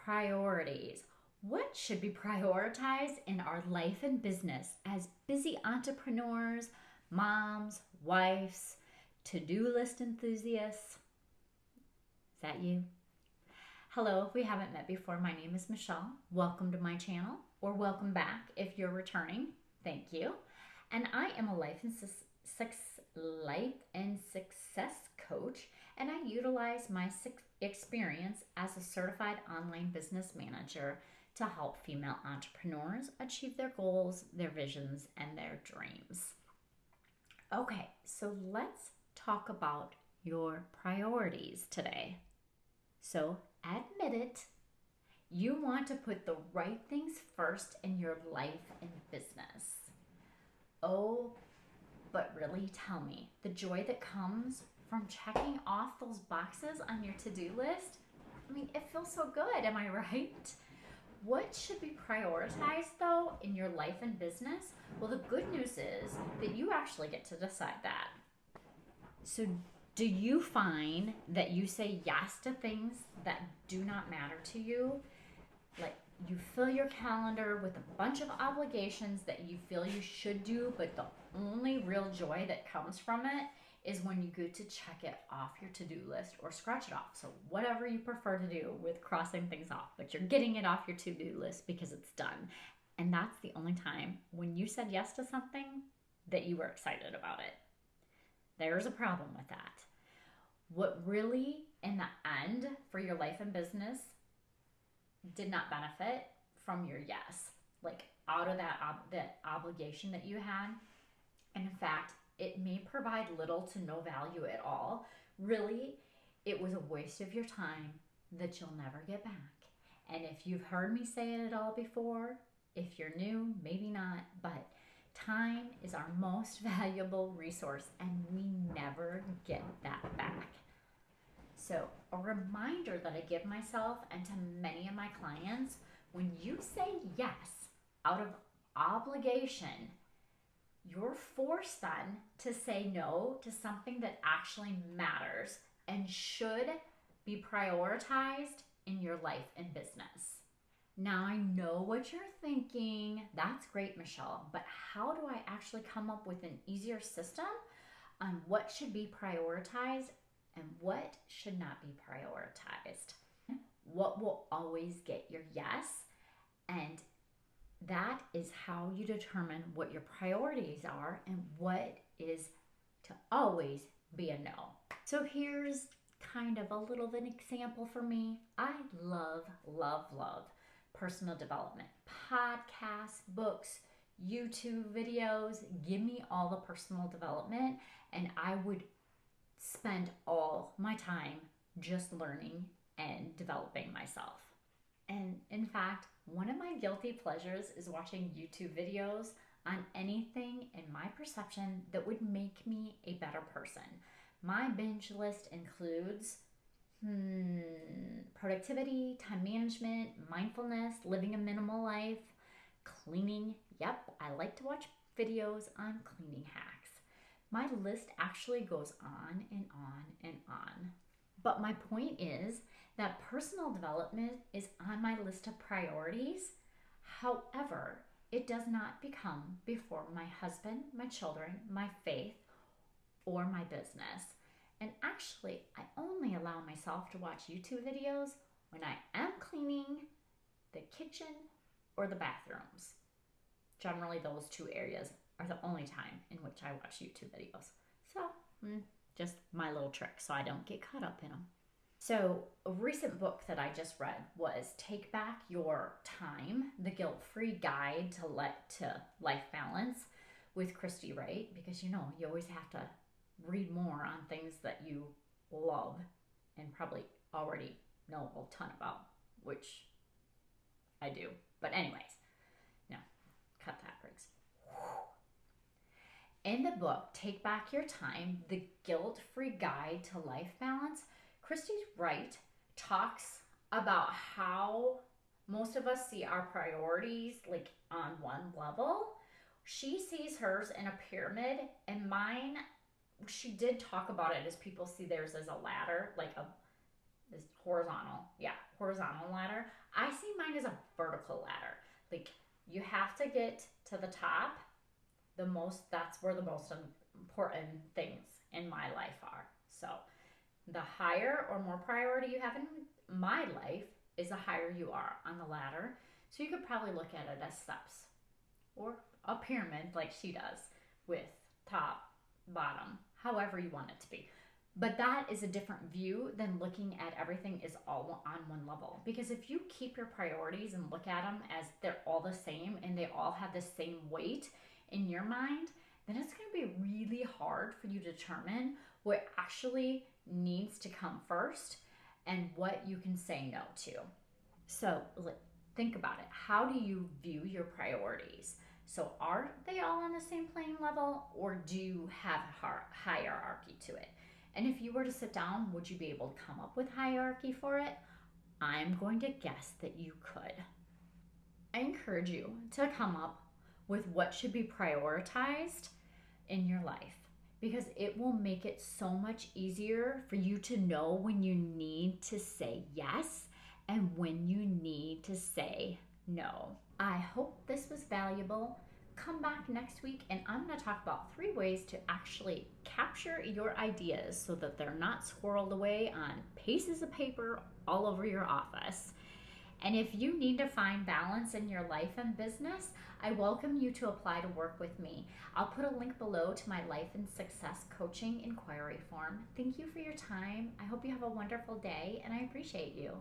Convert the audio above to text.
priorities. What should be prioritized in our life and business as busy entrepreneurs, moms, wives, to-do list enthusiasts? Is that you? Hello, if we haven't met before, my name is Michele. Welcome to my channel, or welcome back if you're returning. Thank you. And I am a life and success coach, and I utilize my experience as a certified online business manager to help female entrepreneurs achieve their goals, their visions, and their dreams. Okay, so let's talk about your priorities today. So admit it, you want to put the right things first in your life and business. Oh, but really, tell me, the joy that comes from checking off those boxes on your to-do list, I mean, it feels so good, am I right? What should be prioritized though in your life and business? Well, the good news is that you actually get to decide that. So do you find that you say yes to things that do not matter to you? Like you fill your calendar with a bunch of obligations that you feel you should do, but the only real joy that comes from it is when you go to check it off your to-do list or scratch it off. So whatever you prefer to do with crossing things off, but you're getting it off your to-do list because it's done. And that's the only time when you said yes to something that you were excited about it. There's a problem with that. What really, in the end, for your life and business, did not benefit from your yes, like out of that obligation that you had. And in fact, it may provide little to no value at all. Really, it was a waste of your time that you'll never get back. And if you've heard me say it all before, if you're new, maybe not, but time is our most valuable resource and we never get that back. So a reminder that I give myself and to many of my clients, when you say yes out of obligation, you're forced then to say no to something that actually matters and should be prioritized in your life and business. Now I know what you're thinking. That's great, Michele, but how do I actually come up with an easier system on what should be prioritized and what should not be prioritized? What will always get your yes? And that is how you determine what your priorities are and what is to always be a no. So here's kind of a little of an example for me. I love personal development, podcasts, books, YouTube videos. Give me all the personal development and I would spend all my time just learning and developing myself. And in fact, one of my guilty pleasures is watching YouTube videos on anything in my perception that would make me a better person. My binge list includes productivity, time management, mindfulness, living a minimal life, cleaning. Yep, I like to watch videos on cleaning hacks. My list actually goes on and on and on. But my point is that personal development is on my list of priorities. However, it does not become before my husband, my children, my faith, or my business. And actually, I only allow myself to watch YouTube videos when I am cleaning the kitchen or the bathrooms. Generally, those two areas are the only time in which I watch YouTube videos. So, just my little trick so I don't get caught up in them. So a recent book that I just read was Take Back Your Time, The Guilt-Free Guide to Life Balance with Christy Wright, because you always have to read more on things that you love and probably already know a ton about, which I do. But anyways, cut that, Briggs. In the book, Take Back Your Time, The Guilt-Free Guide to Life Balance, Christy Wright talks about how most of us see our priorities like on one level. She sees hers in a pyramid, and mine, she did talk about it as people see theirs as a ladder, like is horizontal. Yeah, horizontal ladder. I see mine as a vertical ladder. Like you have to get to the top. That's where the most important things in my life are. So the higher or more priority you have in my life is the higher you are on the ladder. So you could probably look at it as steps or a pyramid like she does with top, bottom, however you want it to be. But that is a different view than looking at everything is all on one level. Because if you keep your priorities and look at them as they're all the same and they all have the same weight in your mind, then it's going to be really hard for you to determine what actually needs to come first and what you can say no to. So think about it. How do you view your priorities? So are they all on the same playing level, or do you have hierarchy to it? And if you were to sit down, would you be able to come up with hierarchy for it? I'm going to guess that you could. I encourage you to come up with what should be prioritized in your life, because it will make it so much easier for you to know when you need to say yes and when you need to say no. I hope this was valuable. Come back next week and I'm going to talk about 3 ways to actually capture your ideas so that they're not squirreled away on pieces of paper all over your office. And if you need to find balance in your life and business, I welcome you to apply to work with me. I'll put a link below to my life and success coaching inquiry form. Thank you for your time. I hope you have a wonderful day and I appreciate you.